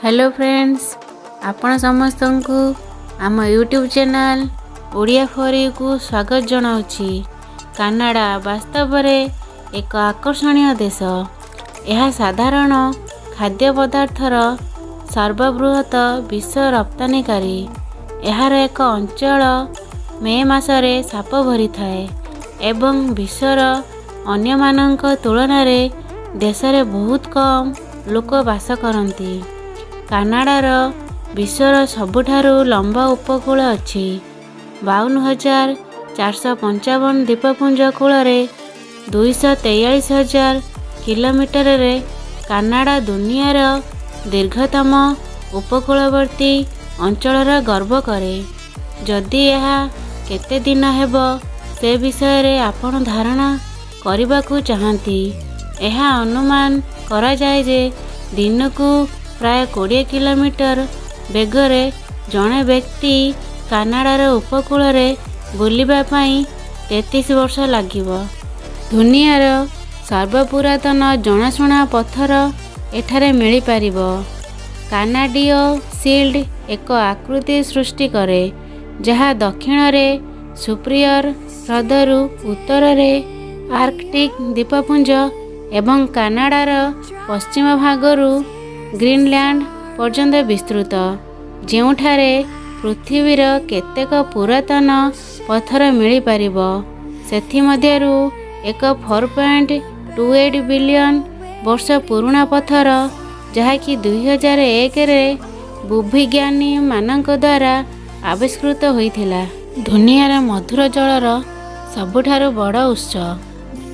Hello friends, आपण समस्त को आम YouTube channel Odia for you को स्वागत जनाऊँगी। कनाडा वास्तव में एक आकर्षणीय देश। यह साधारण खाद्य पदार्थर सर्वबृहत विश्व रप्तानिकारी। यार एक अंचल मे मासरे साप भरी थाए एवं विश्वर अन्य मानक तुलन देश में बहुत कम लोक बास करती। कनाडार विश्वर सबुठारु लंबा उपकूल अच्छी 52,455 द्वीपपुंज कूल 243,000 किलोमीटर रे कनाडा दुनियार दीर्घतम उपकूलवर्ती अंचलर गर्व करे। जदि यह केते दिन हेब से विषय रे आपण धारणा करने को चाहती। यह अनुमान करा जाए जे दिन को प्राय 20 किलोमीटर बेगरे जड़े व्यक्ति कनाडार उपकूल बुलवा 33 वर्ष लगिब। दुनियार सर्वपुरातन जनाशुना पत्थर एठारे मिल पारिब। कानाडीय शिल्ड एक आकृति सृष्टि करे जहाँ दक्षिण रे सुप्रियर ह्रदरु उत्तर रे आर्कटिक द्वीपपुंज एवं कनाडार पश्चिम भागरु ग्रीनलैंड पर्यंत विस्तृत, ଯେଉଁଠାରେ पृथ्वीर केतेक पुरातन पत्थर मिल पारिब। ସେଥିମଧ୍ୟରୁ ଏକ 4.28 बिलियन वर्ष पुराना पत्थर जहाँकि 2001 रे भूविज्ञानी मानक द्वारा आविष्कृत होइथिला। दुनियार मधुर जलर सबुठारु बड़ उत्स।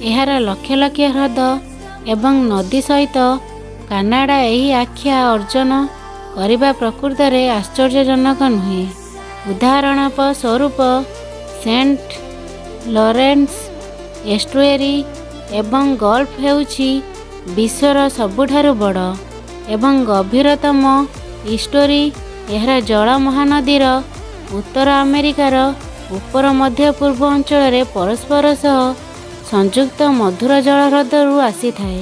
एहार लक्ष लक्ष ह्रद एवं नदी सहित कनाडा यही आख्या अर्जन करने प्रकृत में आश्चर्यजनक नुहे। उदाहरण स्वरूप सेंट लॉरेंस एस्टुएरी एवं गल्फ हेउछि विश्वर सबुठारु बड़ एवं गभीरतम इस्टोरी। यार जल महानदीर उत्तर अमेरिकार उपर मध्य पूर्व अंचल परस्पर सह संयुक्त मधुर जल ह्रदरू आसी थाए।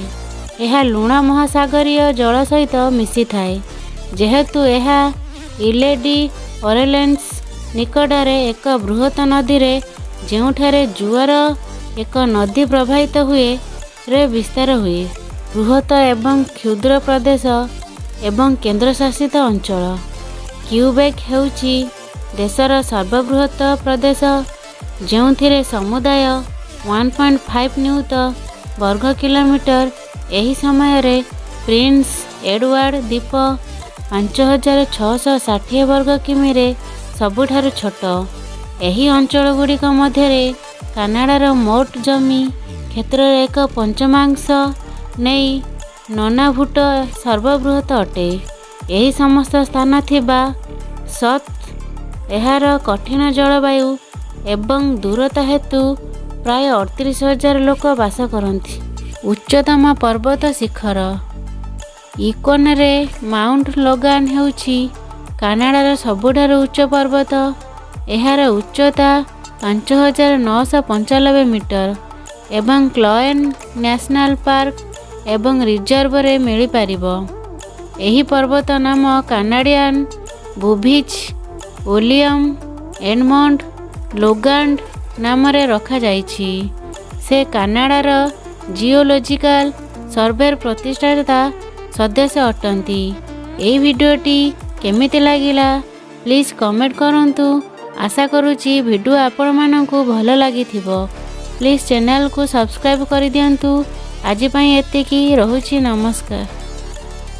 यह लुण महासागरीय जल सहित मिसी थाए जेहेतु यह इलेडी ऑरेलेंस निकटरे एक बृहत नदी रे ଯେଉଁଠାରେ जुआर एक नदी प्रवाहित हुए रे विस्तार हुए। बृहत एवं क्षुद्र प्रदेश एवं केन्द्रशासित अंचल क्यूबेक हेउछि देशर सर्वबृहत प्रदेश ଯେଉଁଥିରେ समुदाय 1.5 नियुत वर्ग किलोमीटर। यही समय रे प्रिंस एडवर्ड द्वीप 5,660 वर्ग किमी रे सबुठारु छोट। यही अंचल गुड़िक मध्य कनाडार मोट जमी क्षेत्र एक पंचमांश नहीं ननाभूट सर्वबृहत अटे। यही समस्त स्थान थिबा सत एहार कठिन जलवायु एवं दूरता हेतु प्राय 38,000 लोक बास करती। उच्चतम पर्वत शिखर इकोन रे माउंट लोगान हेउछि कनाडार सबुठारु उच्च पर्वत। एहार उच्चता 5,995 मीटर एवं क्लोएन नेशनल पार्क एवं रिजर्व रे मिली पारिबो। एही पर्वत नाम कानाडियन बुभिच विलियम एडमंड लोगांड नाम रे रखा जाइछि। से कनाडार जियोलॉजिकल सर्वे प्रतिष्ठाता सदस्य अटंती। ए वीडियोटी केमिति लागिला प्लीज कमेंट करंतु। आशा करुछि वीडियो आपण मानकु भल लागिथिबो। प्लीज चैनल को सब्सक्राइब कर दियंतु। आज पई एतिकी रहुछि। नमस्कार।